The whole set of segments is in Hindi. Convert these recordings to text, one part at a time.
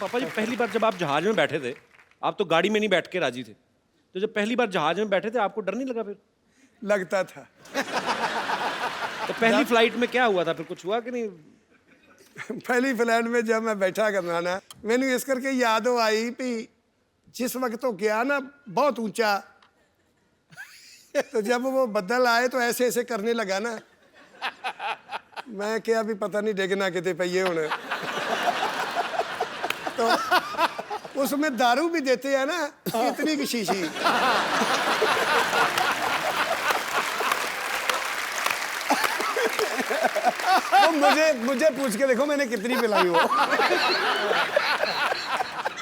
पापा जी पहली बार जब आप जहाज में बैठे थे, आप तो गाड़ी में नहीं बैठ के राजी थे, तो जब पहली बार जहाज में बैठे थे आपको डर नहीं लगा फिर? लगता था। तो पहली फ्लाइट में क्या हुआ था फिर, कुछ हुआ कि नहीं? पहली फ्लाइट में जब मैं बैठा करना ना, मैंने इस करके याद आई कि जिस वक्त तो गया ना बहुत ऊंचा, तो जब वो बदल आए तो ऐसे ऐसे करने लगा ना, मैं क्या भी पता नहीं डिगना कितने पहिए होने। तो उसमें दारू भी देते हैं ना, इतनी की शीशी। तो मुझे पूछ के देखो मैंने कितनी पिलाई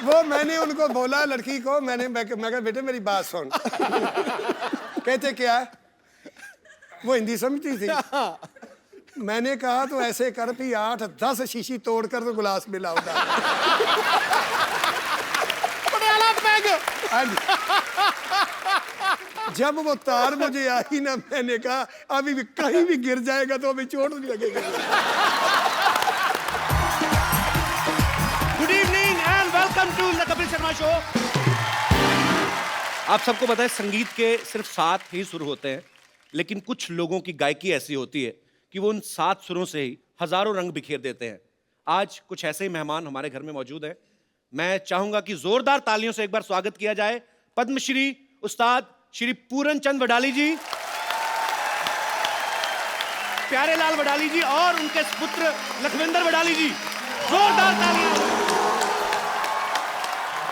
वो मैंने उनको बोला लड़की को, मैं कहा बेटे मेरी बात सुन। कहते क्या? वो हिंदी समझती थी। मैंने कहा तो ऐसे कर भी 8-10 शीशी तोड़कर तो गिलास मिला होता। जब वो तार मुझे आई ना, मैंने कहा अभी भी कहीं भी गिर जाएगा तो अभी चोट नहीं लगेगी। Good evening and welcome to the Kapil Sharma show. आप सबको पता है संगीत के सिर्फ 7 ही सुर होते हैं, लेकिन कुछ लोगों की गायकी ऐसी होती है कि वो उन 7 सुरों से ही हजारों रंग बिखेर देते हैं। आज कुछ ऐसे ही मेहमान हमारे घर में मौजूद हैं। मैं चाहूंगा कि जोरदार तालियों से एक बार स्वागत किया जाए पद्मश्री उस्ताद श्री पूरन चंद वडाली जी, प्यारे लाल वडाली जी और उनके पुत्र लखविंदर वडाली जी। जोरदार तालियां।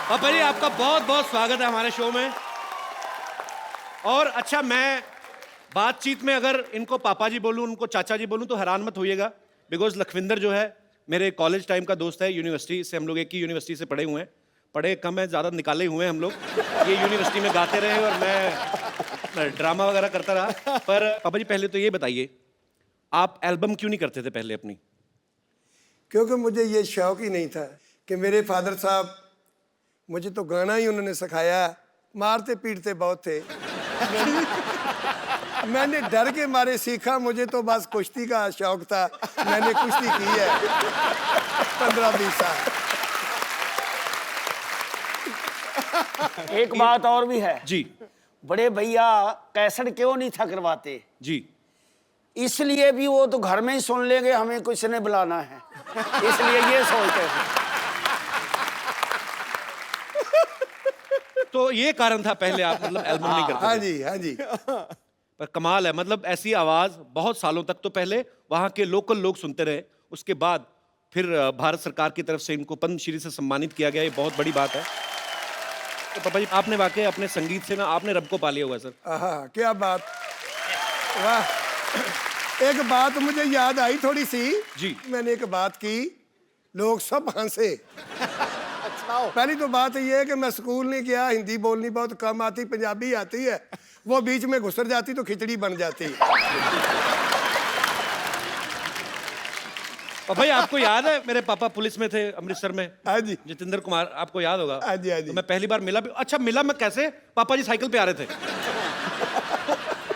पापा जी आपका बहुत बहुत स्वागत है हमारे शो में। और अच्छा, मैं बातचीत में अगर इनको पापा जी बोलूं, उनको चाचा जी बोलूं तो हैरान मत होइएगा, बिकॉज लखविंदर जो है मेरे कॉलेज टाइम का दोस्त है, यूनिवर्सिटी से हम लोग एक ही यूनिवर्सिटी से पढ़े हुए हैं। पढ़े कम है, ज़्यादा निकाले हुए हैं हम लोग। ये यूनिवर्सिटी में गाते रहे और मैं ड्रामा वगैरह करता रहा। पर पापा जी पहले तो ये बताइए, आप एल्बम क्यों नहीं करते थे पहले अपनी? क्योंकि मुझे ये शौक ही नहीं था कि मेरे फादर साहब, मुझे तो गाना ही उन्होंने सिखाया, मारते पीटते बहुत थे। मैंने डर के मारे सीखा, मुझे तो बस कुश्ती का शौक था, मैंने कुश्ती की है 15-20 साल। एक बात और भी है जी बड़े भैया, कैसेट क्यों नहीं था करवाते? जी, इसलिए भी वो तो घर में ही सुन लेंगे, हमें किसी ने बुलाना है, इसलिए ये सोचते थे। तो ये कारण था पहले आप मतलब एल्बम नहीं करते हाँ थे। जी, हाँ जी। पर कमाल है, मतलब ऐसी आवाज बहुत सालों तक तो पहले वहां के लोकल लोग सुनते रहे, उसके बाद फिर भारत सरकार की तरफ से इनको पद्मश्री से सम्मानित किया गया। ये बहुत बड़ी बात है। तो पापा जी आपने वाकई अपने संगीत से ना आपने रब को पा लिया हुआ सर। हाँ, क्या बात, वाह। एक बात मुझे याद आई थोड़ी सी जी। मैंने एक बात की, लोग सब हंसे। पहली तो बात ये है कि मैं स्कूल नहीं गया, हिंदी बोलनी बहुत कम आती, पंजाबी आती है, वो बीच में घुसर जाती तो खिचड़ी बन जाती। भाई आपको याद है मेरे पापा पुलिस में थे अमृतसर में? हाँ जी, जितेंद्र कुमार, आपको याद होगा। हाँ जी, हाँ जी। तो मैं पहली बार मिला भी। अच्छा, मिला मैं कैसे? पापा जी साइकिल पे आ रहे थे।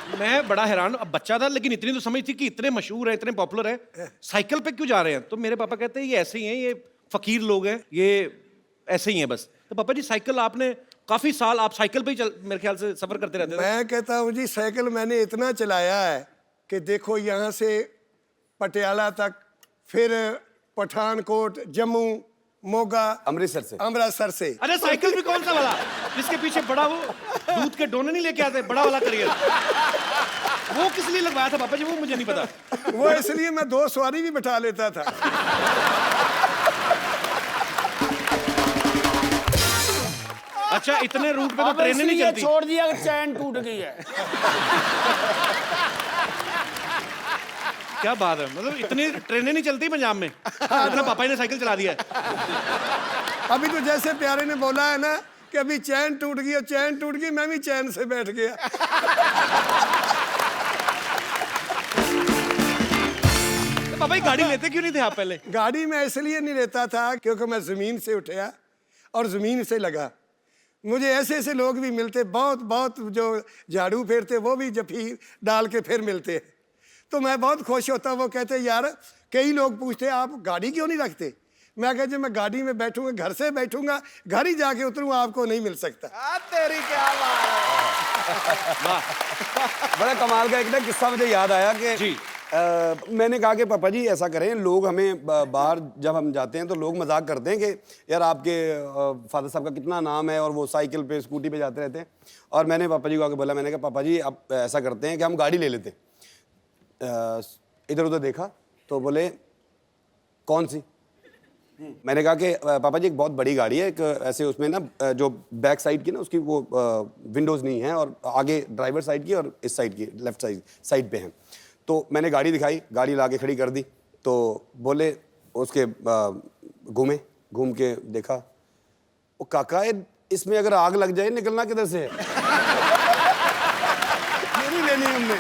तो मैं बड़ा हैरान, अब बच्चा था लेकिन इतनी तो समझ थी कि इतने मशहूर है, इतने पॉपुलर है, साइकिल पे क्यों जा रहे हैं? तो मेरे पापा कहते हैं ये ऐसे ही हैं, ये फकीर लोग हैं, ये ऐसे ही हैं बस। तो पापा जी साइकिल आपने काफी साल आप साइकिल पे ही मेरे ख्याल से सफर करते रहते थे। मैं कहता हूँ जी, साइकिल मैंने इतना चलाया है कि देखो यहाँ से पटियाला तक, फिर पठानकोट, जम्मू, मोगा, अमृतसर से। अरे साइकिल भी कौन सा वाला जिसके पीछे बड़ा वो दूध के डोने नहीं लेके आते, बड़ा वाला करियर, वो किस लिए लगवाया था पापा जी? वो मुझे नहीं पता। वो इसलिए मैं 2 सवारी भी बैठा लेता था। अच्छा, इतने रूट पे तो अब ट्रेनें नहीं इसलिए चलती। छोड़ दिया कि चैन टूट गई है। क्या बात है, मतलब इतनी ट्रेनें नहीं चलती पंजाब में, इतना पापा जी ने साइकिल चला दिया है। अभी तो जैसे प्यारे ने बोला है ना कि अभी चैन टूट गई, और चैन टूट गई, मैं भी चैन से बैठ गया। तो पापा जी गाड़ी लेते क्यों नहीं थे आप पहले? गाड़ी में इसलिए नहीं लेता था क्योंकि मैं जमीन से उठा और जमीन से लगा। मुझे ऐसे ऐसे लोग भी मिलते, बहुत बहुत जो झाड़ू फेरते, वो भी जफी डाल के फिर मिलते, तो मैं बहुत खुश होता। वो कहते यार, कई लोग पूछते आप गाड़ी क्यों नहीं रखते? मैं कहा जब मैं गाड़ी में बैठूंगा, घर से बैठूंगा, घर ही जाके उतरूंगा, आपको नहीं मिल सकता। तेरी क्या बात बड़ा कमाल का एक ना किस्सा मुझे याद आया कि जी। मैंने कहा कि पापा जी ऐसा करें, लोग हमें बाहर जब हम जाते हैं तो लोग मजाक करते हैं कि यार आपके फादर साहब का कितना नाम है और वो साइकिल पे स्कूटी पे जाते रहते हैं। और मैंने पापा जी को आके बोला, मैंने कहा पापा जी आप ऐसा करते हैं कि हम गाड़ी ले लेते हैं। इधर उधर देखा तो बोले कौन सी? मैंने कहा कि पापा जी एक बहुत बड़ी गाड़ी है, एक ऐसे उसमें ना जो बैक साइड की ना उसकी वो विंडोज़ नहीं है और आगे ड्राइवर साइड की और इस साइड की लेफ्ट साइड पे हैं। तो मैंने गाड़ी दिखाई, गाड़ी ला के खड़ी कर दी। तो बोले उसके घूम के देखा, वो काका इसमें अगर आग लग जाए निकलना किधर से है? ये नहीं लेनी हमने।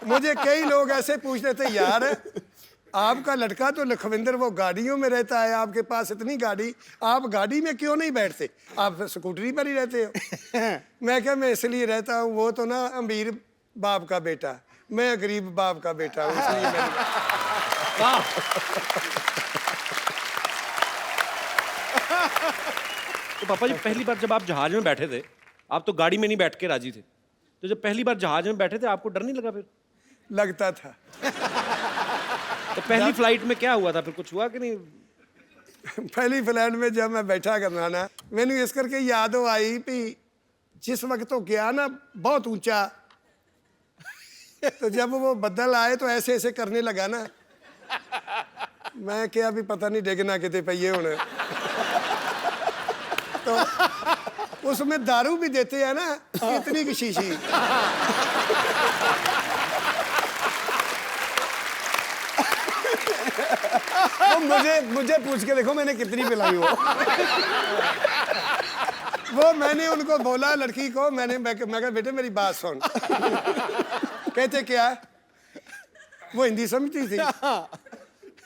मुझे कई लोग ऐसे पूछ रहे थे, यार आपका लड़का तो लखविंदर वो गाड़ियों में रहता है, आपके पास इतनी गाड़ी, आप गाड़ी में क्यों नहीं बैठते, आप स्कूटरी पर ही रहते हो? मैं क्या, मैं इसलिए रहता हूँ, वो तो ना अमीर बाप का बेटा, मैं गरीब बाप का बेटा हूँ, इसलिए मैं तो पापा जी पहली बार जब आप जहाज में बैठे थे, आप तो गाड़ी में नहीं बैठ के राजी थे, तो जब पहली बार जहाज में बैठे थे आपको डर नहीं लगा फिर? लगता था। तो पहली फ्लाइट में क्या हुआ था फिर, कुछ हुआ कि नहीं? पहली फ्लाइट में जब मैं बैठा करना ना, मैंने इस करके यादों आई भी जिस वक्त तो गया ना बहुत ऊंचा, तो जब वो बदल आए तो ऐसे ऐसे करने लगा ना, मैं क्या भी पता नहीं डिगना कितने पे होने। तो उसमें दारू भी देते हैं ना, इतनी की शीशी। तो मुझे पूछ के देखो मैंने कितनी पिलाई हो। वो मैंने उनको बोला लड़की को, मैं कहा बेटे मेरी बात सुन। कहते क्या? वो हिंदी समझती थी।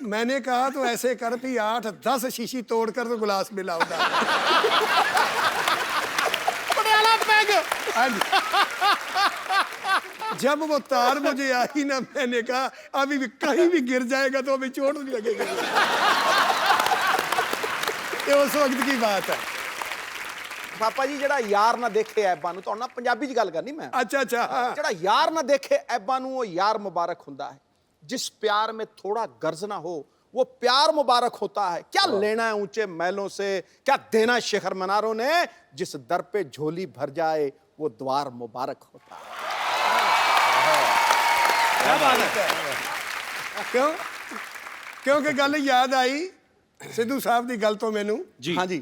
मैंने कहा तो ऐसे कर भी 8-10 शीशी तोड़कर तो गिलास में लाऊंगा। जब वो तार मुझे आई ना, मैंने कहा अभी भी कहीं भी गिर जाएगा तो अभी चोट नहीं लगेगी। ये उस वक्त की बात है। पापा जी ਜਿਹੜਾ ਯਾਰ ਨਾ ਦੇਖੇ ਐਬਾਂ ਨੂੰ, ਤੁਹਾਡੇ ਨਾਲ ਪੰਜਾਬੀ 'ਚ ਗੱਲ ਕਰਨੀ ਮੈਂ। अच्छा अच्छा हाँ। ਜਿਹੜਾ ਯਾਰ ਨਾ ਦੇਖੇ ऐबां ਨੂੰ, वो यार मुबारक ਹੁੰਦਾ है। जिस प्यार में थोड़ा गर्ज ना हो वो प्यार मुबारक होता है। क्या लेना है ऊंचे महलों से, क्या देना शिखर मीनारों ने, जिस दर पे झोली भर जाए वो द्वार मुबारक होता है। क्या बात है। क्यों? क्योंकि गल याद आई सिद्धू साहब की गल तो मैनू जी हाँ जी।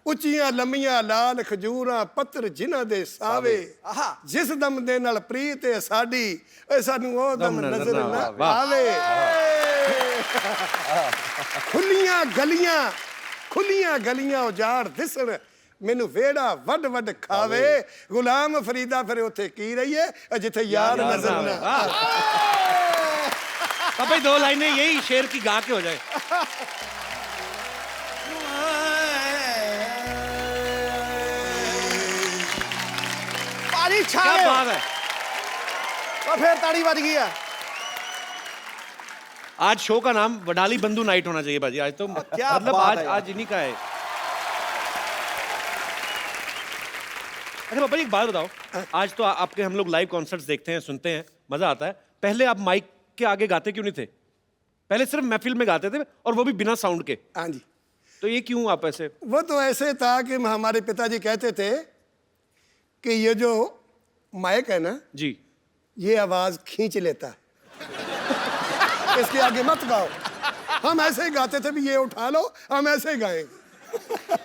ਉੱਚੀਆਂ ਲੰਮੀਆਂ ਲਾਲ ਖਜੂਰਾਂ ਪੱਤਰ ਜਿਨ੍ਹਾਂ ਦੇ ਸਾਵੇ, ਆਹਾ। ਜਿਸ ਦਮ ਦੇ ਨਾਲ ਪ੍ਰੀਤ ਹੈ ਸਾਡੀ, ਏ ਸਾਨੂੰ ਉਹ ਦਮ ਨਜ਼ਰ ਨਾ ਵਾਹ। ਆਵੇ। ਖੁੱਲੀਆਂ ਗਲੀਆਂ ਉਜਾੜ ਦਿਸਣ, ਮੈਨੂੰ ਵਿਹੜਾ ਵੱਡ ਵੱਡ ਖਾਵੇ। ਗੁਲਾਮ ਫਰੀਦਾ ਫਿਰ ਉੱਥੇ ਕੀ ਰਹੀਏ ਜਿੱਥੇ ਯਾਰ ਨਜ਼ਰ ਨਾ ਆਵੇ। पापा जी 2 लाइनें यही शेर की गा के हो जाए। ताली छा क्या गए। बात है। तो फिर ताड़ी बज गई है। आज शो का नाम वडाली बंधु नाइट होना चाहिए बाजी। आज तो क्या मतलब बात आज है यार। आज इन्हीं का है। अच्छा पापा जी एक बात बताओ, आज तो आपके हम लोग लाइव कॉन्सर्ट्स देखते हैं, सुनते हैं, मजा आता है। पहले आप माइक के आगे गाते क्यों नहीं थे? पहले सिर्फ महफिल में गाते थे और वो भी बिना साउंड के। हाँ जी। तो ये क्यों आप ऐसे? वो तो ऐसे था कि हमारे पिताजी कहते थे कि ये जो माइक है ना, जी ये आवाज खींच लेता है, इसके आगे मत गाओ। हम ऐसे ही गाते थे भी, ये उठा लो, हम ऐसे ही गाएंगे,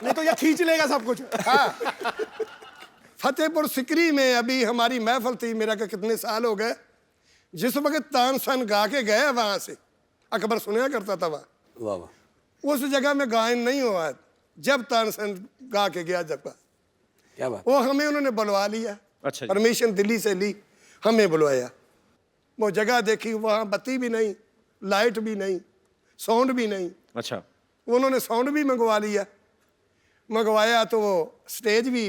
नहीं तो ये खींच लेगा सब कुछ। हाँ। फतेहपुर सिकरी में अभी हमारी महफिल थी, मेरा का कितने साल हो गए, जिस वक्त तानसन गा के गए वहां से, अकबर सुना करता था वहां, वाह वाह। उस जगह में गायन नहीं हुआ जब तानसन गा के गया। जब क्या बात। वो हमें उन्होंने बुलवा लिया, अच्छा जी। परमिशन दिल्ली से ली, हमें बुलवाया। वो जगह देखी, वहाँ बत्ती भी नहीं, लाइट भी नहीं, साउंड भी नहीं। अच्छा उन्होंने साउंड भी मंगवा लिया। मंगवाया तो वो स्टेज भी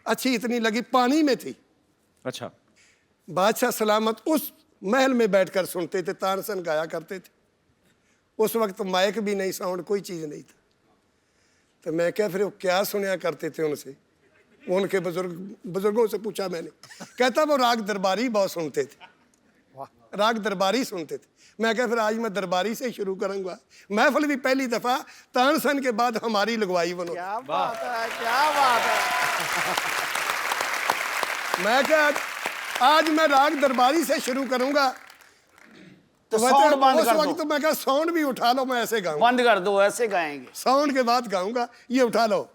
अच्छी इतनी लगी, पानी में थी। अच्छा बादशाह सलामत उस महल में बैठकर सुनते थे, तानसेन गाया करते थे। उस वक्त माइक भी नहीं, साउंड कोई चीज़ नहीं था। तो मैं क्या फिर वो क्या सुनया करते थे उनसे, उनके बुजुर्गों से पूछा मैंने। कहता वो राग दरबारी बहुत सुनते थे, राग दरबारी सुनते थे। मैं क्या फिर आज मैं दरबारी से शुरू करूंगा। महफिल भी पहली दफा तानसेन के बाद हमारी लगवाई बनो। क्या बात है, क्या बात है। मैं क्या आज मैं राग दरबारी से शुरू करूंगा। तो साउंड बंद उस कर वक्त दो, मैं क्या साउंड भी उठा लो, मैं ऐसे गाऊंगा। बंद कर दो, ऐसे गाएंगे। साउंड के बाद गाऊंगा, ये उठा लो।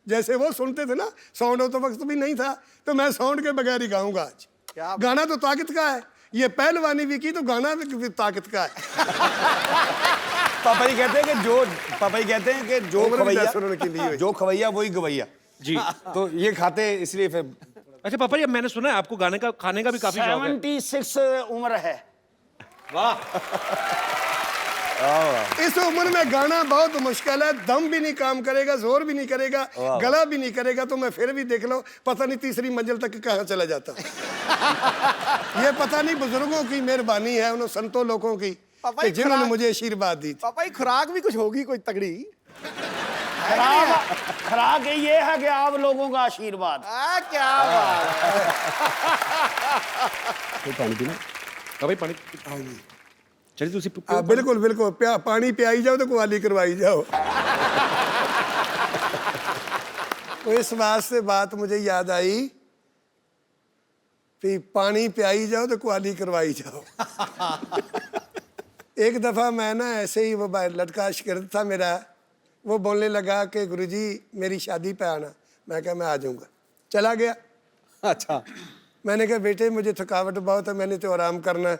जैसे वो सुनते थे ना, साउंड तो वक्त भी नहीं था, तो मैं साउंड के बगैर ही गाऊंगा आज। क्या गाना तो ताकत का है, ये पहलवानी भी की तो गाना भी ताकत का है। पापा जी कहते हैं कि जो उम्र भी खवैया, दस उन्होंने की ली हुई। जो खवैया वही गवैया जी। तो ये खाते इसलिए फिर। अच्छा पापा जी, अब मैंने सुना है आपको गाने का, खाने का भी काफी शौक है। 76 उम्र है। वाह। इस उम्र में गाना बहुत मुश्किल है, दम भी नहीं काम करेगा, जोर भी नहीं करेगा, गला भी नहीं करेगा। तो मैं फिर भी देख लो, पता नहीं तीसरी मंजिल तक कहाँ चला जाता। ये पता नहीं बुजुर्गों की मेहरबानी है, उन संतों लोगों की, पापा कि जी जिन्होंने खुराक- मुझे आशीर्वाद दी थी। पापा ये खुराक भी कुछ होगी, कोई तगड़ी। खराक ये है कि आप लोगों का आशीर्वाद। क्या बात है। पानी पीना। हाँ भाई पानी। चलिए तुसी बिल्कुल बिल्कुल, पानी पियाई जाओ तो कुवाली करवाई जाओ। तो इस बात से बात मुझे याद आई कि पानी पियाई जाओ तो कुवाली करवाई जाओ। एक दफा मैं ना ऐसे ही, वो लड़का शिगिर्द था मेरा, वो बोलने लगा कि गुरुजी मेरी शादी पे आना। मैं कहा मैं आ जाऊंगा। चला गया। अच्छा। मैंने कहा बेटे मुझे थकावट बहुत है, मैंने तो आराम करना है।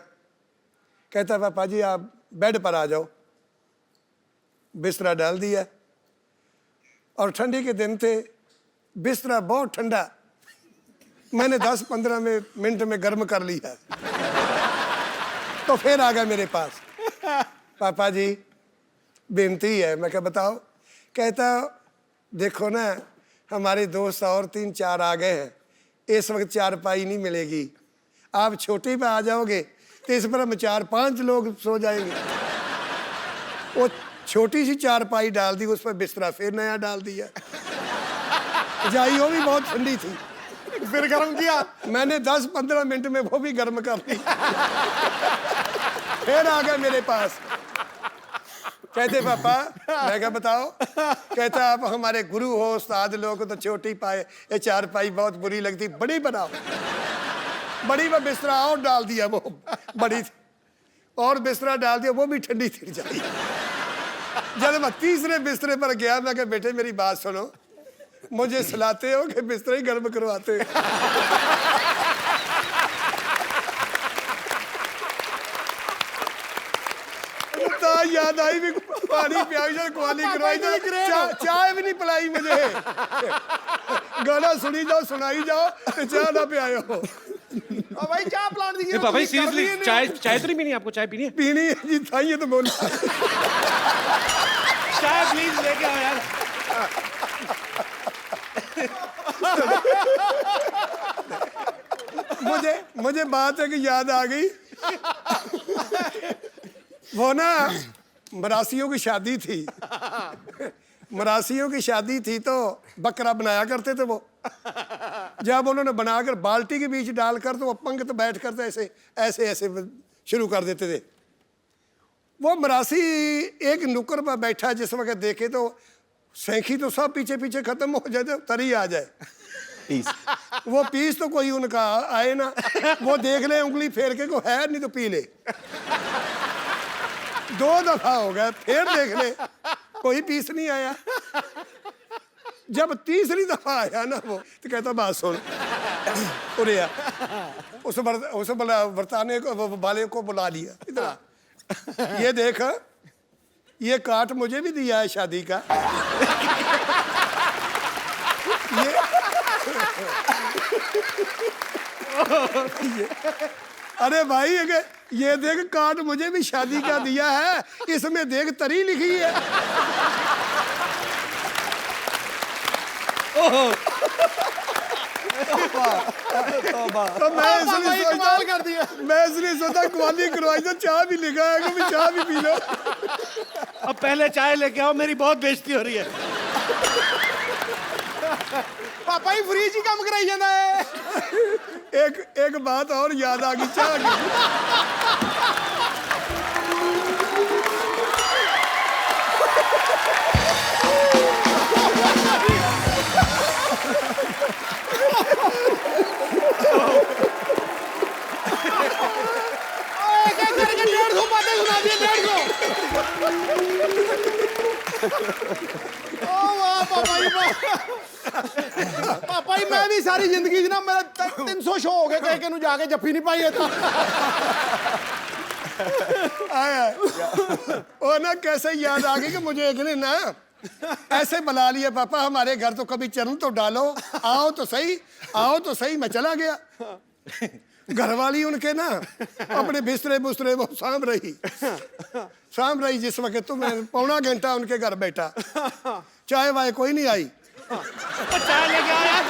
कहता पापा जी आप बेड पर आ जाओ। बिस्तरा डाल दिया, और ठंडी के दिन थे, बिस्तरा बहुत ठंडा, मैंने 10-15 मिनट में गर्म कर लिया। तो फिर आ गया मेरे पास, पापा जी बेनती है। मैं क्या बताओ। कहता देखो ना हमारे दोस्त और 3-4 आ गए हैं, इस वक्त चारपाई नहीं मिलेगी, आप छोटी पे आ जाओगे तो इस पर हम 4-5 लोग सो जाएंगे। वो छोटी सी चारपाई डाल दी, उस पर बिस्तरा फिर नया डाल दिया। जाई वो भी बहुत ठंडी थी, फिर गर्म किया। मैंने 10-15 मिनट में वो भी गर्म कर दी। फिर आ गए मेरे पास, कहते पापा। मैं क्या बताओ। कहता आप हमारे गुरु हो, उस्ताद लोग, तो छोटी पाए ये चारपाई बहुत बुरी लगती, बड़ी बनाओ। बड़ी में बिस्तरा और डाल दिया, वो बड़ी थी, और बिस्तरा डाल दिया, वो भी ठंडी थी जाई। जब मैं तीसरे बिस्तरे पर गया, मैं कहा बेटे मेरी बात सुनो, मुझे सुलाते हो कि बिस्तरा ही गर्म करवाते हो। याद आई भी, पानी पियाई जाओ, कुवाली करवाई जाओ, चाय भी नहीं पिलाई मुझे। गाना सुनी जाओ, सुनाई जाओ, चाय ना पियाओ। भाई चाय प्लान दीजिए। पापा जी सीरियसली, चाय तो नहीं पीनी आपको? चाय पीनी है? पीनी है जी, था ये तो बोला। चाय प्लीज लेके आओ यार। मुझे बात है कि याद आ गई। वो ना मरासियों की शादी थी, मरासियों की शादी थी, तो बकरा बनाया करते थे वो। जब उन्होंने बनाकर बाल्टी के बीच डालकर, तो वो पंक्ति बैठ कर तो ऐसे ऐसे ऐसे शुरू कर देते थे। वो मरासी एक नुक्कड़ पर बैठा, जिस वक्त देखे तो सैंखी तो सब पीछे पीछे खत्म हो जाए, तो तरी आ जाए। वो पीस तो कोई उनका आए ना, वो देख ले उंगली फेर के, को है नहीं तो पी ले। 2 दफा हो गया, फिर देख ले कोई पीस नहीं आया। जब तीसरी दफा आया ना वो, तो कहता बात सुन, उरे आ। उस वर्ताने को, वाले को बुला लिया, इधर ये देख, ये काट मुझे भी दिया है शादी का। ये अरे भाई ये देख, काट मुझे भी शादी का दिया है, इसमें देख तरी लिखी है। तो मैं इसलिए कमाल कर दिया। सोचा कवाली करवाई तो चाय भी लिखा है कि चाय भी पी लो। अब पहले चाय लेके आओ, मेरी बहुत बेइज्जती हो रही है। पापा ही फ्रीज ही काम कराई जाता है। एक बात और याद आ गई चाय की। करके 150 बातें सुना दी, 150। ओ वाह पापा जी वाह। पापा जी मैं भी सारी जिंदगी ना मेरा 300 शो हो गए कह के जाके जफ्फी नहीं पाई है था। आया और ना कैसे याद आ गई कि मुझे एक ने ना ऐसे बुला लिया, पापा हमारे घर तो कभी चरण तो डालो, आओ तो सही, आओ तो सही। मैं चला गया। घरवाली उनके ना अपने बिस्तरे बुस्तरे वो साम रही जिस वक्त तो मैं पौना घंटा उनके घर बैठा, चाय वाय कोई नहीं आई। चाय लेके आओ यार।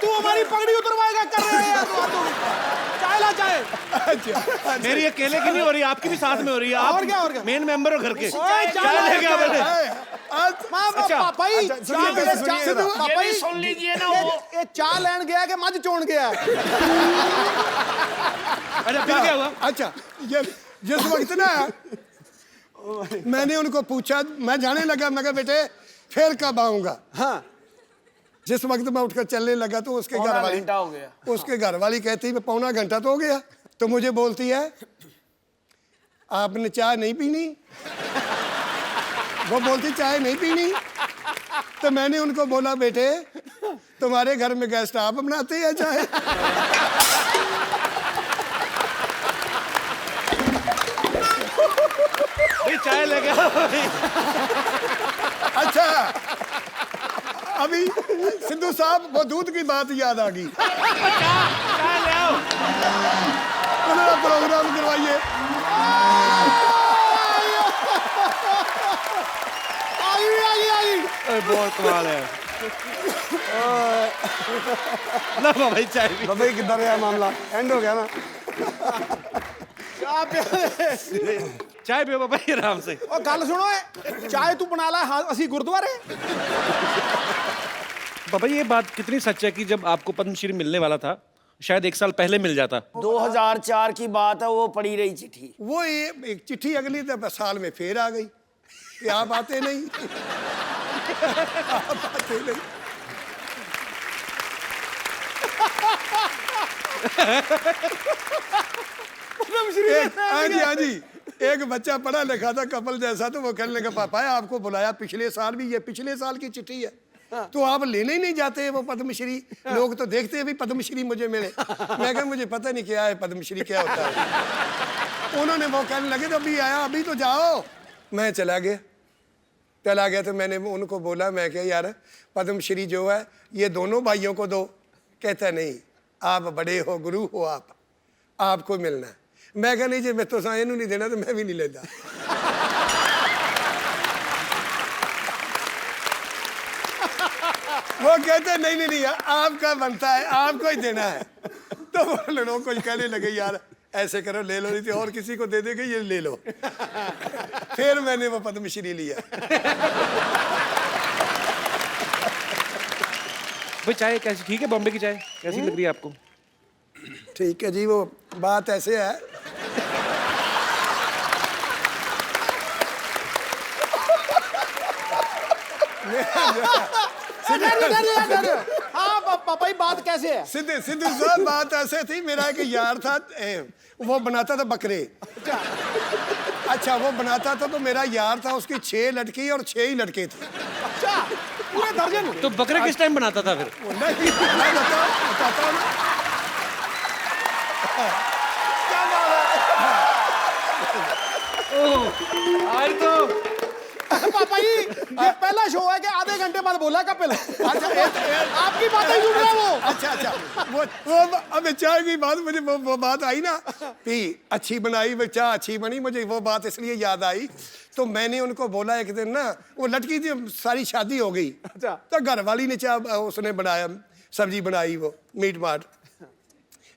तू हमारी पगड़ी उतरवाएगा कर रहे हैं चाय ला चाय। मेरी अकेले की नहीं हो रही, आपकी भी साथ में हो रही है। आप और क्या मेन मेंबर हो घर के। चाय चाय लेके आओ पहले। पापा ही ये भी सुन लीजिए ना, वो ये चाय लेन गया कि मझ चोण गया। अच्छा फिर क्या हुआ? अच्छा ये जिस वक्त ना मैंने उनको पूछा, मैं जाने लगा, मैं कहा बेटे फिर कब आऊंगा। हाँ जिस वक्त मैं उठकर चलने लगा तो उसके घर वाली घंटा हो गया। उसके घर वाली कहती है पौना घंटा तो हो गया। तो मुझे बोलती है आपने चाय नहीं पीनी। वो बोलती चाय नहीं पीनी। तो मैंने उनको बोला बेटे तुम्हारे घर में गेस्ट आप बनाते हैं चाय? चाय लेके आओ। अच्छा अभी सिद्धू साहब वो दूध की बात याद आ गई। चाय ले आओ। उन्होंने प्रोग्राम करवाइए। बहुत कमाल है। ला भाई चाय भी। भाई किधर है मामला, एंड हो गया ना। चाय पियो बाबा आराम से। और गल सुनो चाय तू बना ला, असी गुरुद्वारे। बाबा ये बात कितनी सच है कि जब आपको पद्मश्री मिलने वाला था शायद 1 साल पहले मिल जाता? 2004 की बात है, वो पड़ी रही चिट्ठी। वो एक चिट्ठी अगली साल में फिर आ गई कि आप आते नहीं। आप आते नहीं। हाँ जी हाँ जी। एक बच्चा पढ़ा लिखा था कपल जैसा, तो वो कहने लगा पापा आपको बुलाया पिछले साल भी, ये पिछले साल की चिट्ठी है तो आप लेने ही नहीं जाते वो पद्मश्री। लोग तो देखते हैं भी पद्मश्री मुझे मिले। मैं कहा मुझे पता नहीं क्या है पद्मश्री क्या होता है। उन्होंने वो कहने लगे तो अभी आया, अभी तो जाओ। मैं चला गया तो मैंने उनको बोला, मैं क्या यार पद्मश्री जो है ये दोनों भाइयों को दो। कहता नहीं आप बड़े हो, गुरु हो आप, आपको मिलना है। मैं कहा नहीं जी मैं तो साइन नहीं देना तो मैं भी नहीं लेता। वो कहते नहीं नहीं नहीं आपका बनता है, आपको ही देना है। तो वो लोग कुछ कहने लगे यार ऐसे करो ले लो, नहीं तो और किसी को दे देंगे, ये ले लो। फिर मैंने वो पद्मश्री लिया। भाई चाय कैसी ठीक है? बॉम्बे की चाय कैसी लग रही है आपको? ठीक है जी, वो बात ऐसे है हाँ पापा ही बात कैसे है? सिद्धू साहब बात ऐसे थी, मेरा एक यार था वो बनाता था बकरे। अच्छा वो बनाता था तो मेरा यार था, उसकी 6 लड़की और 6 ही लड़के थे। अच्छा पूरे दर्जन। तो बकरे किस टाइम बनाता था फिर? नहीं मैं बताता हूँ ना। आज तो पापा जी ये पहला शो है कि आधे घंटे बाद बोला कपिल। आपकी बातें सुन रहा है वो। अच्छा वो अब चाय की बात मुझे वो बात आई ना कि अच्छी बनाई, वो चाय अच्छी बनी, मुझे वो बात इसलिए याद आई। तो मैंने उनको बोला एक दिन ना, वो लड़की थी, सारी शादी हो गई। अच्छा। तो घर वाली ने चाय उसने बनाया, सब्जी बनाई, वो मीट माट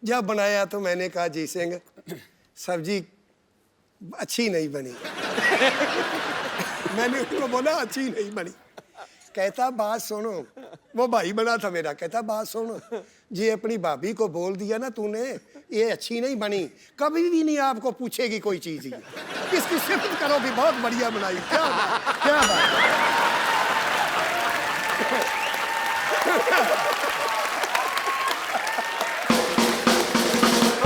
जब बनाया तो मैंने कहा जी सिंह सब्जी अच्छी नहीं बनी। मैंने उसको बोला अच्छी नहीं बनी। कहता बात सुनो, वो भाई बना था मेरा, कहता बात सुनो, ये अपनी भाभी को बोल दिया ना तूने ये अच्छी नहीं बनी, कभी भी नहीं आपको पूछेगी कोई चीज। इसकी सिफत करो भी बहुत बढ़िया बनाई। क्या बात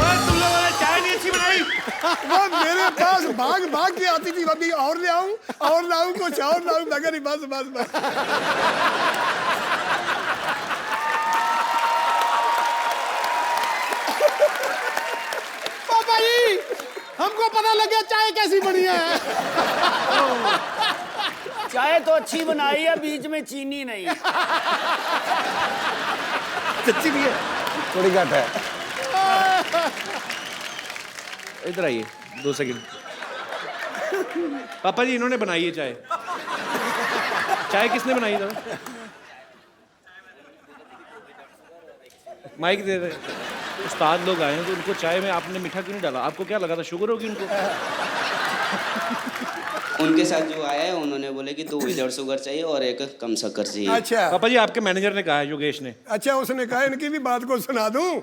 और तुम लोगों ने चाय नहीं अच्छी बनाई। वो मेरे पास भाग भाग के आती थी, अभी और ले आऊं और लाऊं, कुछ और लाऊं, मगर बस पापा जी हमको पता लग गया चाय कैसी बनी है। चाय तो अच्छी बनाई है, बीच में चीनी नहीं। सच्ची भी है। थोड़ी घट है। इधर आइए 2 सेकंड। पापा जी इन्होंने बनाई है चाय। चाय किसने बनाई था? माइक दे दे। उस्ताद लोग आए हैं तो उनको चाय में आपने मीठा क्यों नहीं डाला? आपको क्या लगा था शुगर होगी उनको? उनके साथ जो आया है उन्होंने बोले कि 2 विदाउट शुगर चाहिए और 1 कम शक्कर चाहिए। अच्छा पापा जी आपके मैनेजर ने कहा है, योगेश ने। अच्छा, उसने कहा इनकी भी बात को सुना दूं।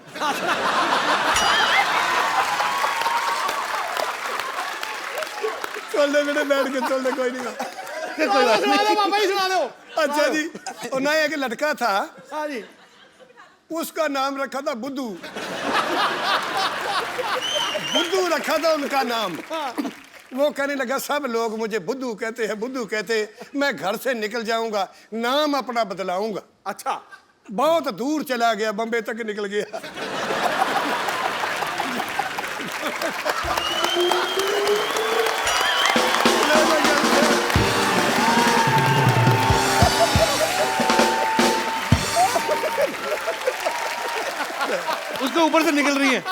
चल दे बेटे, बैठ के चल दे, कोई नहीं कोई बात सुना दो पापा जी सुना दो। अच्छा जी, और ना एक लड़का था, हाँ जी। उसका नाम रखा था बुद्धू। बुद्धू रखा था उनका नाम। वो कहने लगा सब लोग मुझे बुद्धू कहते हैं, बुद्धू कहते, मैं घर से निकल जाऊंगा, नाम अपना बदलाऊंगा। अच्छा बहुत दूर चला गया, बम्बे तक निकल गया। उसके ऊपर से निकल रही है।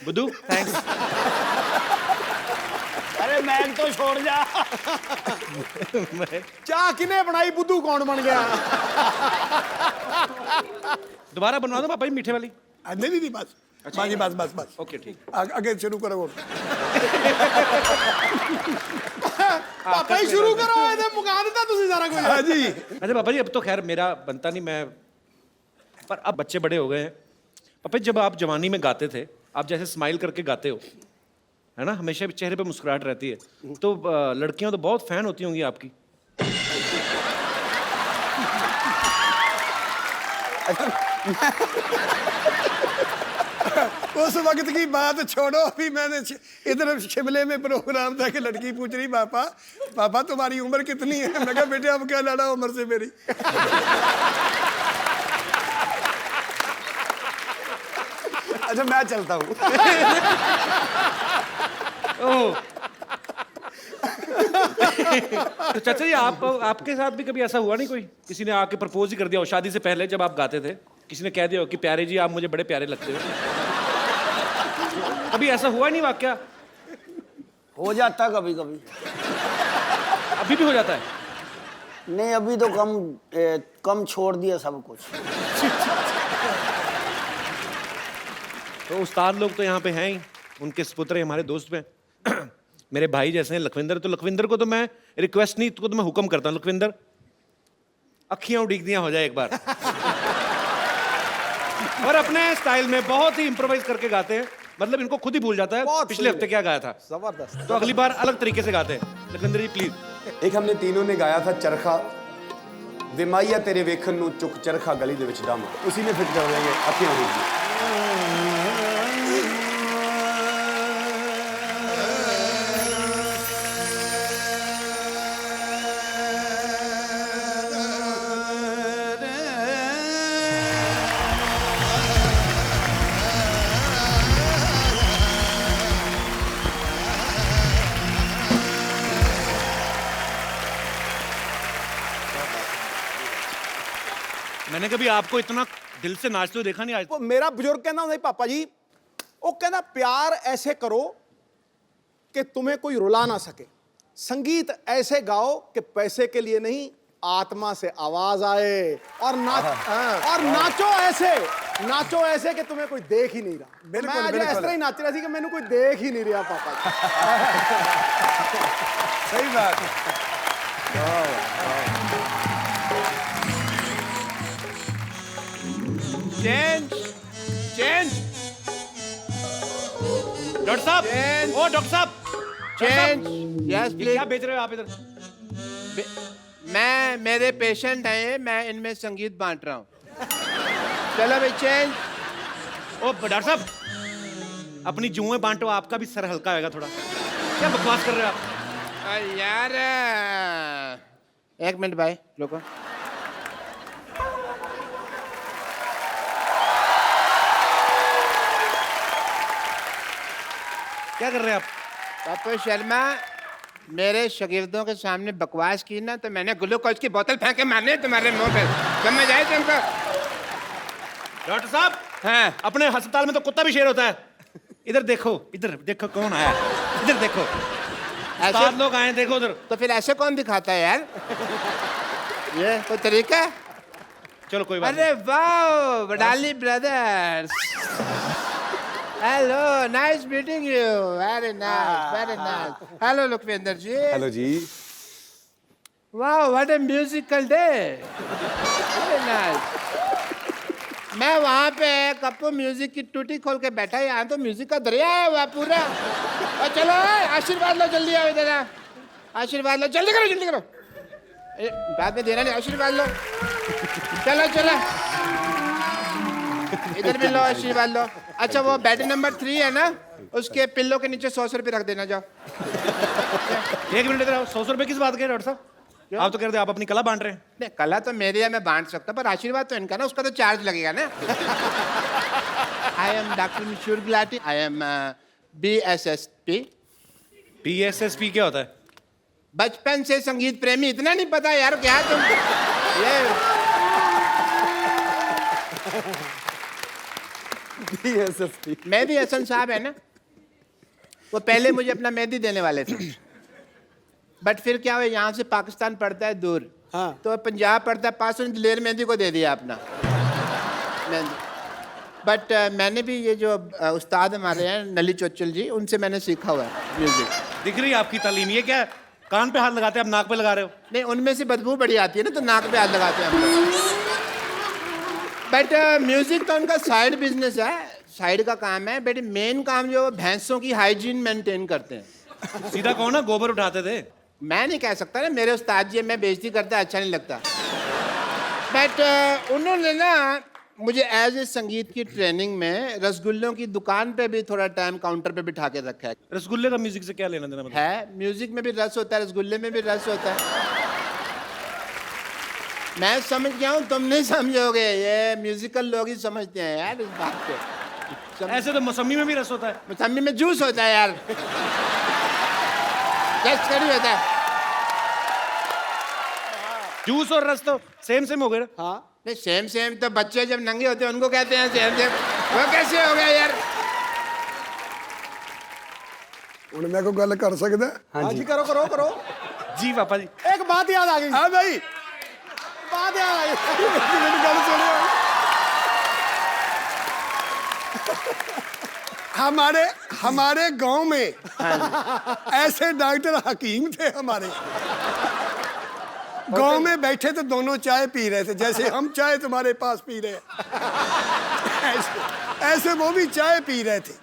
बुद्धू थैंक्स। अरे मैग तो छोड़ जा। चाय किने बनाई, बुद्धू कौन बन गया? दोबारा बनवा दो पापा जी मीठे वाली। नहीं बस बाकी बस ओके ठीक। आगे शुरू करो। पापा ही शुरू करो, ਇਹਦੇ ਮੁਕਾ ਦਿੱਤਾ ਤੁਸੀਂ सारा कुछ। हाँ जी। अच्छा पापा जी अब तो खैर मेरा बनता नहीं, मैं पर अब बच्चे बड़े हो गए हैं। पापा जी जब आप जवानी में गाते थे, आप जैसे स्माइल करके गाते हो, है ना, हमेशा चेहरे पे मुस्कुराहट रहती है, तो लड़कियां तो बहुत फैन होती होंगी आपकी। उस वक्त की बात छोड़ो, अभी मैंने इधर शिमले में प्रोग्राम था कि लड़की पूछ रही पापा तुम्हारी उम्र कितनी है? मैं कहा बेटे अब क्या लड़ा उम्र से मेरी। अच्छा मैं चलता हूँ। तो चाचा जी आपके साथ भी कभी ऐसा हुआ नहीं, कोई किसी ने आके प्रपोज ही कर दिया हो शादी से पहले जब आप गाते थे, किसी ने कह दिया हो कि प्यारे जी आप मुझे बड़े प्यारे लगते हो? कभी ऐसा हुआ नहीं वाकया? हो जाता कभी कभी। अभी भी हो जाता है? नहीं अभी तो कम छोड़ दिया सब कुछ। तो उस्ताद लोग तो यहाँ पे हैं ही, उनके सपुत्र हमारे दोस्त में मेरे भाई जैसे हैं लखविंदर। तो लखविंदर को तो मैं रिक्वेस्ट नहीं, तो मैं हुक्म करता हूँ, लखविंदर अखियां उड़ीक दियां हो जाए एक बार। और अपने स्टाइल में बहुत ही इम्प्रोवाइज करके गाते हैं, मतलब इनको खुद ही भूल जाता है बहुत पिछले सही हफ्ते क्या गाया था। जबरदस्त। तो अगली बार अलग तरीके से गाते हैं। लखविंदर जी प्लीज। एक हमने तीनों ने गाया था चरखा विमाइया तेरे वेखन नू चुक चरखा गली दे विच डामा, उसी में फिट कर देंगे अखियां उड़ीक। मैंने कभी आपको इतना दिल से नाचते हुए देखा नहीं आज। वो मेरा बुजुर्ग कहना नहीं पापा जी, वो कहना प्यार ऐसे करो कि तुम्हें कोई रुला ना सके, संगीत ऐसे गाओ कि पैसे के लिए नहीं, आत्मा से आवाज आए, और नाचो ऐसे कि तुम्हें कोई देख ही नहीं रहा। बिल्कुल, मैं आज बिल्कुल। इस तरह ही नाच रहा थी कि मैंने कोई देख ही नहीं रहा पापा जी। सही बात है। चेंज चेंज डॉक्टर साहब, ओ डॉक्टर साहब, चेंज यस ये क्या बेच रहे हो आप इधर? मैं मेरे पेशेंट हैं, मैं इनमें संगीत बांट रहा हूँ। चलो भाई चेंज। ओ डॉक्टर साहब, अपनी जुएं बांटो, आपका भी सर हल्का होगा थोड़ा। क्या बकवास कर रहे हो आप? यार एक मिनट भाई रुको। क्या कर रहे हैं आप? पप्पू शर्मा, मेरे शागिर्दों के सामने बकवास की ना तो मैंने ग्लूकोज की बोतल फेंक के मारने तुम्हारे मुंह पे, समझ आए तुमको? डॉक्टर साहब, हाँ अपने अस्पताल में तो कुत्ता भी शेर होता है। इधर देखो कौन आया, इधर देखो। ऐसे सात लोग आए, देखो उधर। तो फिर ऐसे कौन दिखाता है यार? ये कोई तरीका है? चलो कोई बात अरे वाह Wadali brothers, hello nice meeting you, very nice. Hello Lakhwinder ji. Hello ji. वाह what a musical day, very nice. मैं वहाँ पे कप्पू म्यूजिक की टूटी खोल के बैठा, यहाँ तो म्यूजिक का दरिया है वह पूरा। और चलो आशीर्वाद लो, जल्दी आओ इधर, आशीर्वाद लो, जल्दी करो। बाद में देना नहीं, आशीर्वाद लो। चलो इधर भी लो, आशीर्वाद लो। अच्छा वो बेड नंबर 3 है ना, उसके पिल्लो के नीचे 100 रुपये रख देना, जाओ। एक मिनट इधर आओ। 100 रुपए किस बात के डॉक्टर साहब? आप तो कह रहे थे आप अपनी कला बांट रहे हैं। नहीं कला तो मेरी है, मैं बांट सकता, पर आशीर्वाद तो इनका ना, उसका तो चार्ज लगेगा ना। I am doctor Mishur Gulati, I am BSSP। PSSP क्या होता है? बचपन से संगीत प्रेमी, इतना नहीं पता यार क्या तुम? BSSP। मैं भी हसन साहब है ना, वो पहले मुझे अपना मेहंदी देने वाले थे, बट फिर क्या हुआ, यहाँ से पाकिस्तान पड़ता है दूर, हाँ। तो पंजाब पड़ता है पास, उन्होंने दिलेर मेहंदी को दे दिया अपना मेहंदी। बट मैंने भी ये जो उस्ताद हमारे हैं नली चोचल जी, उनसे मैंने सीखा हुआ है म्यूजिक। दिख रही है आपकी तालीम। ये क्या कान पे हाथ लगाते हैं, आप नाक पे लगा रहे हो? नहीं उनमें से बदबू बड़ी आती है ना, तो नाक पे हाथ लगाते हैं हम लोग। बट म्यूजिक तो उनका साइड बिजनेस है, साइड का काम है, बट मेन काम जो भैंसों की हाइजीन मेंटेन करते हैं। सीधा कहो ना, गोबर उठाते थे। मैं नहीं कह सकता ना, मेरे उस्ताद जी, मैं बेइज्जती करता अच्छा नहीं लगता। बट उन्होंने ना मुझे एज ए संगीत की ट्रेनिंग में रसगुल्लों की दुकान पे भी थोड़ा टाइम काउंटर पे बिठा के रखा है। रसगुल्ले का म्यूजिक से क्या लेना देना? मतलब है म्यूजिक में भी रस होता है, रसगुल्ले में भी रस होता है। मैं समझ गया हूँ, तुम नहीं समझोगे, ये म्यूजिकल लोग ही समझते हैं यार इस बात को। ऐसे तो मौसमी में भी रस होता है। मौसमी में जूस होता है यार, जस्ट कड़ी होता है। जूस और रस तो सेम हो गए ना। हाँ नहीं सेम तो बच्चे जब नंगे होते हैं उनको कहते हैं सेम, वो कैसे हो गया यार? ਹੁਣ मैं कोई गल कर सकदा? हाँ जी करो। जी पापा जी। एक बात याद आ गई। हाँ भाई, बात याद आ गई। मेरी गल सुनियो। हमारे गांव में ऐसे डॉक्टर हकीम थे हमारे। गांव में बैठे तो दोनों चाय पी रहे थे, जैसे हम चाय तुम्हारे पास पी रहे हैं, ऐसे वो भी चाय पी रहे थे।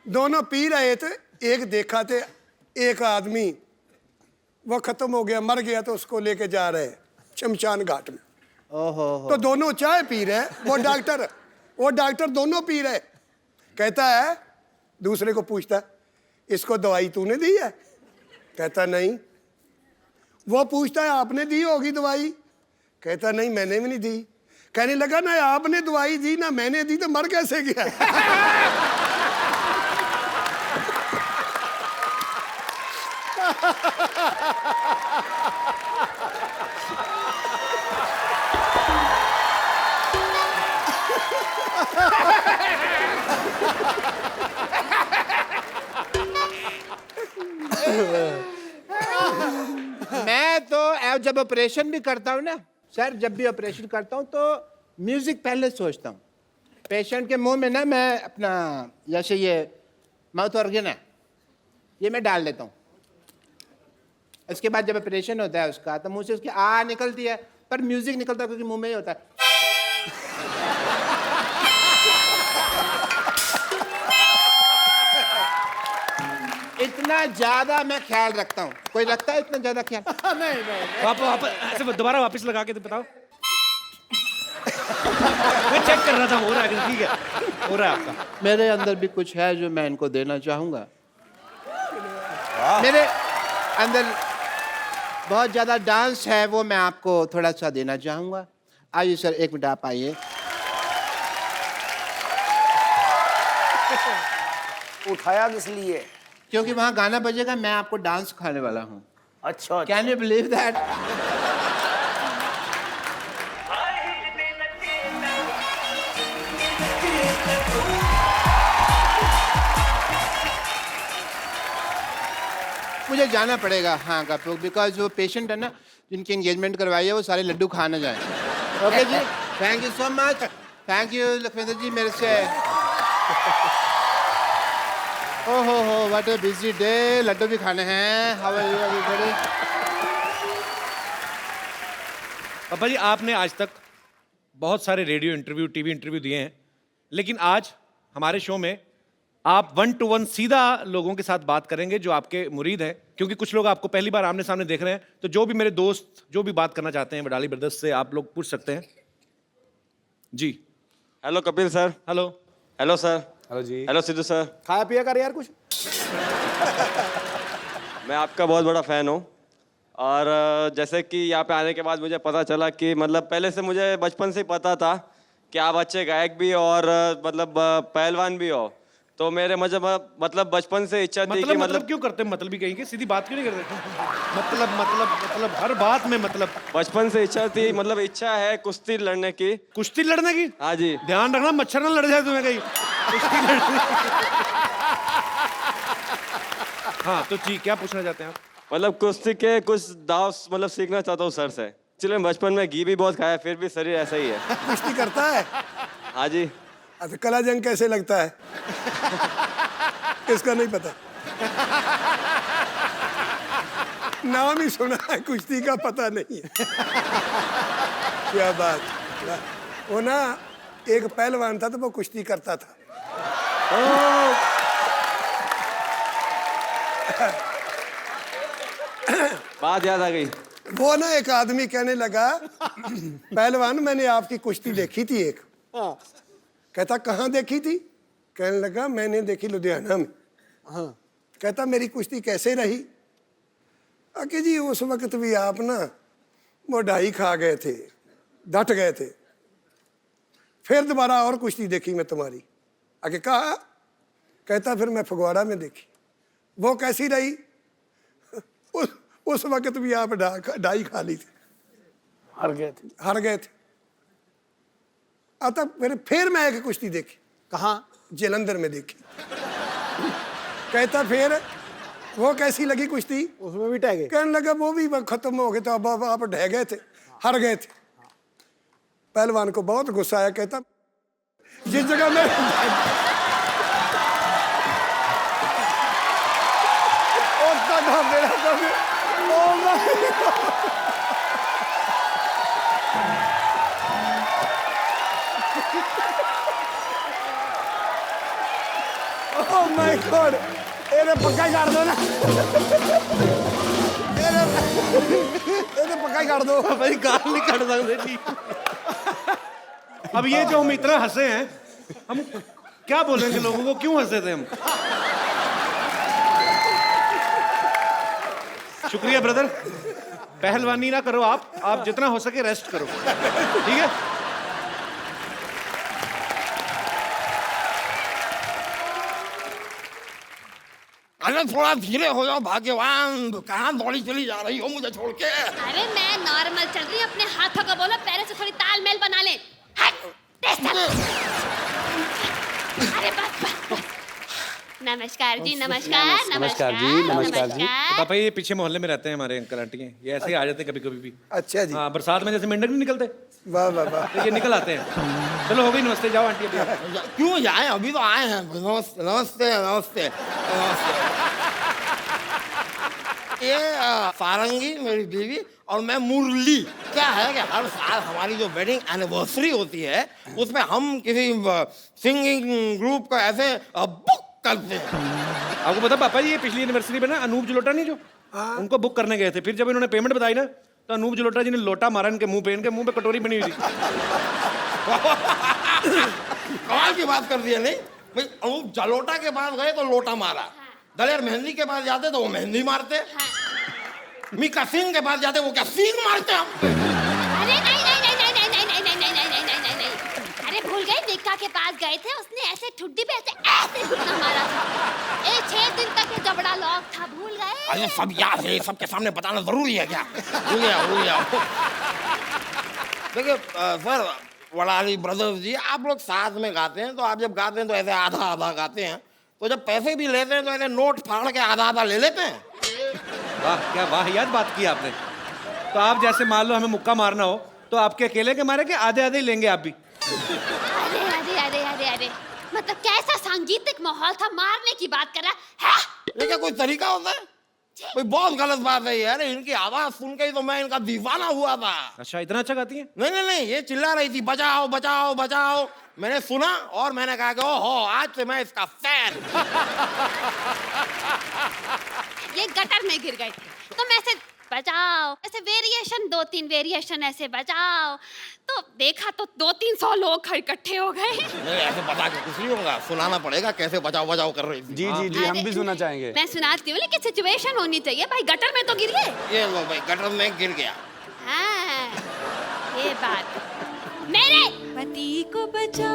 दोनों पी रहे थे। एक देखा थे एक आदमी, वो खत्म हो गया, मर गया, तो उसको लेके जा रहे हैं शमशान घाट में। ओहो तो दोनों चाय पी रहे, वो डॉक्टर दोनों पी रहे। कहता है, दूसरे को पूछता है, इसको दवाई तूने दी है? कहता नहीं। वो पूछता है, आपने दी होगी दवाई? कहता नहीं, मैंने भी नहीं दी। कहने लगा, ना आपने दवाई दी ना मैंने दी, तो मर कैसे गया? जब ऑपरेशन भी करता हूँ ना सर, जब भी ऑपरेशन करता हूँ तो म्यूजिक पहले सोचता हूँ। पेशेंट के मुंह में ना मैं अपना जैसे ये माउथ ऑर्गन है ये मैं डाल देता हूँ। इसके बाद जब ऑपरेशन होता है उसका तो मुंह से उसकी आ निकलती है, पर म्यूजिक निकलता है क्योंकि मुंह में ही होता है। इतना ज्यादा मैं ख्याल रखता हूँ। कोई रखता है इतना ज्यादा ख्याल? नहीं। वापस ऐसे दोबारा वापस लगा के तो बताओ। मैं चेक कर रहा था, हो रहा है, ठीक है, हो रहा है आपका। मेरे अंदर भी कुछ है जो मैं इनको देना चाहूंगा। मेरे अंदर बहुत ज्यादा डांस है, वो मैं आपको थोड़ा सा देना चाहूंगा। आइए सर, एक मिनट आप आइए। उठाया किस लिए? क्योंकि वहां गाना बजेगा, मैं आपको डांस खाने वाला हूँ। अच्छा, कैन यू बिलीव दैट? मुझे जाना पड़ेगा हाँ कपूर, बिकॉज वो पेशेंट है ना जिनकी एंगेजमेंट करवाई है वो सारे लड्डू खा ना जाए। ओके जी, thank you so much. Thank you Lakhwinder ji मेरे से। ओहो व्हाट अ बिजी डे, लड्डू भी खाने हैं। How are you everybody? पापा जी, आपने आज तक बहुत सारे रेडियो इंटरव्यू, टीवी इंटरव्यू दिए हैं, लेकिन आज हमारे शो में आप 1 to 1 सीधा लोगों के साथ बात करेंगे जो आपके मुरीद हैं, क्योंकि कुछ लोग आपको पहली बार आमने सामने देख रहे हैं। तो जो भी मेरे दोस्त जो भी बात करना चाहते हैं वडाली ब्रदर्स से, आप लोग पूछ सकते हैं जी। Hello Kapil sir. Hello. Hello sir. Hello जी। Hello Sidhu sir. खाया पिया कर यार कुछ। मैं आपका बहुत बड़ा फ़ैन हूँ, और जैसे कि यहाँ पे आने के बाद मुझे पता चला कि मतलब पहले से मुझे बचपन से ही पता था कि आप अच्छे गायक भी और मतलब पहलवान भी हो। तो मेरे मतलब बचपन से इच्छा थी कि मतलब क्यों करते हैं, मतलब भी कहीं के सीधी बात क्यों नहीं करते? मतलब हर बात में मतलब। बचपन से इच्छा थी, मतलब इच्छा है कुश्ती लड़ने की। कुश्ती लड़ने की? हाँ जी। ध्यान रखना मच्छर ना लड़ जाए तुम्हें कहीं कुश्ती लड़ने। हाँ तो जी, क्या पूछना चाहते हैं आप? मतलब कुश्ती के कुछ दाव मतलब सीखना चाहता हूँ सर से। चलिए, बचपन में घी भी बहुत खाया, फिर भी शरीर ऐसा ही है। कुश्ती करता है? हाँ जी। अच्छा, कला जंग कैसे लगता है? इसका नहीं पता। नाम ही सुना है, कुश्ती का पता नहीं है। क्या बात। वो ना एक पहलवान था तो वो कुश्ती करता था। बात याद आ गई। वो ना एक आदमी कहने लगा, पहलवान मैंने आपकी कुश्ती देखी थी एक। कहता कहाँ देखी थी? कहने लगा मैंने देखी लुधियाना में। कहता मेरी कुश्ती कैसे रही? आके जी उस वक्त भी आप ना वो ढाई खा गए थे, डट गए थे। फिर दोबारा और कुश्ती देखी मैं तुम्हारी। आके कहा, कहता फिर मैं फगवाड़ा में देखी। वो कैसी रही? उस वक्त भी आप ढाई खा ली थी, हार गए थे। आता फिर मैं एक कुश्ती देखी। कहाँ? जलंधर में देखी। कहता फिर वो कैसी लगी कुश्ती? उसमें भी टह गए। कहने लगा वो भी खत्म हो गए थे, अब आप ढह गए थे, हार गए थे। पहलवान को बहुत गुस्सा आया। कहता जिस जगह में Oh my God! ਇਹਦੇ ਪੱਕਾ ਹੀ ਕਰ ਦੋ ਨਾ। ਇਹਦੇ ਪੱਕਾ ਹੀ ਕਰ ਦੋ। भाई गाल नहीं काट सकते जी। अब ये जो हम इतना हंसे हैं, हम क्या बोलेंगे लोगों को, क्यों हंसे थे हम? शुक्रिया ब्रदर। पहलवानी ना करो आप जितना हो सके रेस्ट करो, ठीक है? अरे थोड़ा धीरे हो जाओ भाग्यवान, कहाँ दौड़ी चली जा रही हो मुझे छोड़ के? अरे मैं नॉर्मल चल रही हूँ, अपने हाथों को बोलो पैरों से थोड़ी तालमेल बना ले। हट, तेज चल। अरे बस। नमस्कार जी, नमस्कार। नमस्कार जी, नमस्कार जी। पापा ये पीछे मोहल्ले में रहते हैं हमारे अंकल आंटी हैं, ये ऐसे ही आ जाते हैं कभी कभी भी। अच्छा जी, हाँ, बरसात में जैसे मेंढक नहीं निकलते, वाह वाह वाह। तो ये निकल आते हैं। चलो हो गई, नमस्ते, जाओ आंटी अभी आप। क्यों जाए, अभी तो आए हैं। नमस्ते नमस्ते नमस्ते नमस्ते। ये सारंगी मेरी बीवी और मैं मुरली। क्या है कि हर साल हमारी जो वेडिंग एनिवर्सरी होती है उसमें हम किसी सिंगिंग ग्रुप को ऐसे बुक करते हैं। आपको पता पापा जी, ये पिछली एनिवर्सरी में ना अनूप जलोटा नहीं जो, उनको बुक करने गए थे। फिर जब इन्होंने पेमेंट बताई ना, तो अनूप जलोटा जी ने लोटा मारा इनके मुंह पे, इनके मुंह पे कटोरी बनी हुई थी। कमाल की बात कर दी है। नहीं भाई, अनूप जलोटा के पास गए तो लोटा मारा, दलेर मेहंदी के पास जाते तो वो मेहंदी मारते, मीका सिंह के पास जाते वो क्या सींग मारते हम। अरे नहीं नहीं नहीं नहीं नहीं नहीं नहीं नहीं नहीं नहीं नहीं नहीं, अरे भूल गए, निक्का के पास गए थे, उसने ऐसे ठुड्डी पे ऐसे घुटना मारा था। 6 दिन तक ये जबड़ा लॉक था, भूल गए। अरे सब याद है, सबके सामने बताना जरूरी है क्या? भूल गया। देखिए सर, वड़ाली ब्रदर्स जी, आप लोग साथ में गाते हैं, तो आप जब गाते हैं तो ऐसे आधा आधा गाते हैं, तो जब पैसे भी लेते हैं तो ऐसे नोट फाड़ के आधा आधा ले लेते हैं। वाह, क्या वाहियात बात की आपने। तो आप जैसे मान लो हमें मुक्का मारना हो, तो आपके अकेले के मारे के आधे आधे ही लेंगे आप भी? अरे अरे अरे अरे अरे, मतलब कैसा सांगीतिक माहौल था, मारने की बात कर रहा है? ये क्या कोई तरीका होता है? कोई बहुत गलत बात है यार। इनकी आवाज सुन के ही तो मैं इनका दीवाना हुआ था। अच्छा, इतना अच्छा गाती हैं? नहीं नहीं नहीं, ये चिल्ला रही थी बचाओ बचाओ बचाओ, मैंने सुना और मैंने कहा कि ओहो, आज से मैं इसका फैन। ये गटर में गिर गए थे, तो मैं ऐसे बचाओ, ऐसे वेरिएशन 2-3 वेरिएशन ऐसे बचाओ, तो देखा तो 200-300 लोग इकट्ठे हो गए। नहीं, ऐसे बता के कुछ नहीं होगा, सुनाना पड़ेगा कैसे बचाओ बचाओ कर रही थी। जी जी जी, हम भी सुनना चाहेंगे। मैं सुनाती हूँ, लेकिन सिचुएशन होनी चाहिए भाई, गटर में तो गिर गए। ये लो भाई, गटर में गिर गया। हाँ, ये बात। मेरे पति को बचा।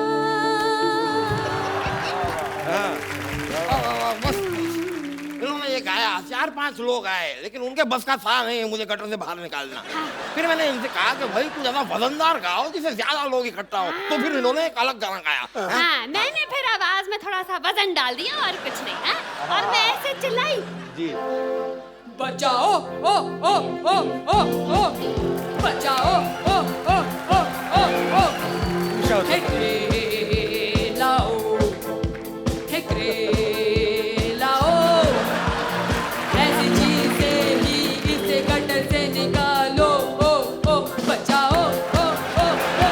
बस इन्होंने ये गाया, 4-5 लोग आए, लेकिन उनके बस का था नहीं मुझे गटर से बाहर निकालना। फिर मैंने इनसे कहा कि भाई कुछ ज्यादा वजनदार गाओ जिससे ज्यादा लोग इकट्ठा हो, तो फिर इन्होंने एक अलग गाना गाया। हाँ, मैंने फिर आवाज में थोड़ा सा वजन डाल दिया और कुछ नहीं। हाँ? और मैं ऐसे चिल्लाई, जी, बचाओ ओ ओ ओ ओ ओ, बचाओ ओ ओ ओ ओ ओ, ठेकरे लाओ, ठेकरे लाओ, ऐसी चीजें ही इसे गटर से निकालो, ओ ओ, बचाओ ओ ओ ओ।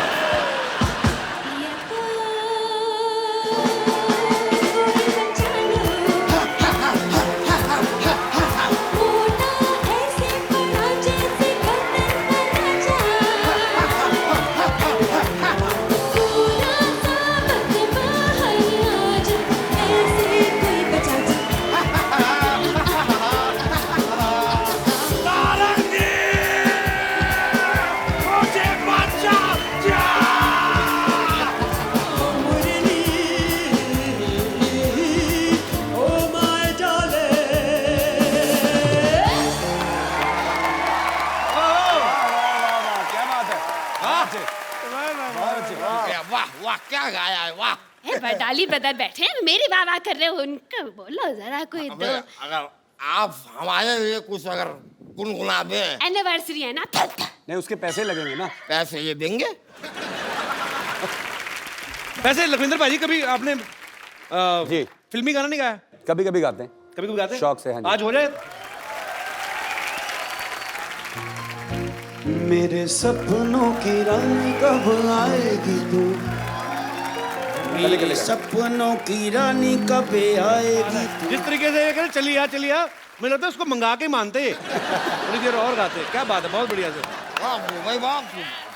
वाह वाह, क्या गाया है, वाह। बटाली ब्रदर बैठे हैं, मेरी वाह कर रहे हो, उनको बोलो जरा कोई अबे, दो। अगर आप हमारे लिए कुछ अगर गुनगुना दें। एनिवर्सरी है ना, नहीं उसके पैसे लगेंगे ना। पैसे ये देंगे? वैसे लखविंदर भाई, कभी आपने जी, फिल्मी गाना नहीं गाया? कभी कभी गाते हैं, कभी कभी गाते हैं? शौक से। हाँ जी। आज हो जाए। मेरे सपनों की रानी कब आएगी तू, मेरे सपनों की रानी कब आएगी तू। जिस तरीके से ये कह रहे चलिए आ, मुझे लगता है उसको मंगा के मानते थोड़ी देर और गाते। क्या बात है, बहुत बढ़िया से। वाह भाई वाह।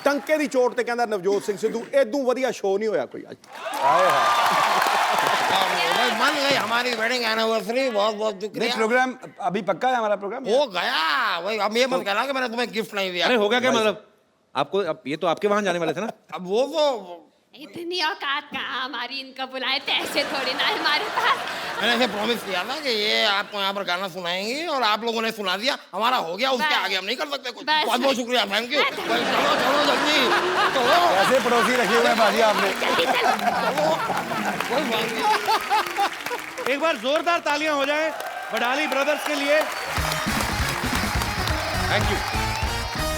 ਟੰਕੇ ਦੀ ਚੋਟ ਤੇ ਕਹਿੰਦਾ ਨਵਜੋਤ ਸਿੰਘ ਸਿੱਧੂ, ਇਦੋਂ ਵਧੀਆ ਸ਼ੋਅ ਨਹੀਂ ਹੋਇਆ ਕੋਈ ਅੱਜ। भाई मान गई हमारी वेडिंग एनिवर्सरी, बहुत बहुत नहीं, शुक्रिया। प्रोग्राम अभी पक्का है हमारा प्रोग्राम। हो गया भाई, अब ये मत कहना कि मैंने तुम्हें गिफ्ट नहीं दिया। अरे हो गया क्या मतलब? आपको अब ये तो आपके वहां जाने वाले थे ना? अब वो तो इतनी औकात कहाँ हमारी, इनको बुलाए पैसे थोड़ी ना है हमारे पास। मैंने ऐसे प्रॉमिस किया था कि ये आपको यहाँ पर गाना सुनाएंगे और आप लोगों ने सुना दिया, हमारा हो गया, उसके आगे हम नहीं कर सकते कुछ। बस। बहुत बहुत शुक्रिया, थैंक यू। चलो चलो जल्दी चलो। ऐसे पड़ोसी रखे हुए हैं बाजी आपने। जल्दी चलो। कोई बात नहीं। एक बार जोरदार तालियां हो जाएं वडाली ब्रदर्स के लिए। थैंक यू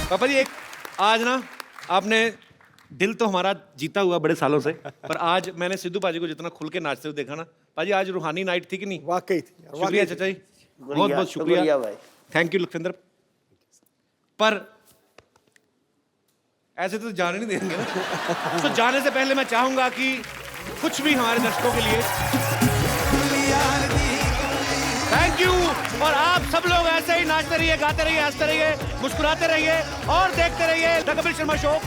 पापा जी। एक आज ना आपने दिल तो हमारा जीता हुआ बड़े सालों से, पर आज मैंने सिद्धू पाजी को जितना खुल के नाचते हुए देखा ना, पाजी आज रूहानी नाइट थी कि नहीं? वाकई थी यार, शुक्रिया चाचा जी, बहुत बहुत शुक्रिया भाई। Thank you Lakhwinder. पर ऐसे तो जाने नहीं देंगे ना। तो जाने से पहले मैं चाहूंगा कि कुछ भी हमारे दर्शकों के लिए थैंक यू। और आप सब लोग ऐसे ही नाचते रहिए, गाते रहिए, हंसते रहिए, मुस्कुराते रहिए और देखते रहिए द कपिल शर्मा शो।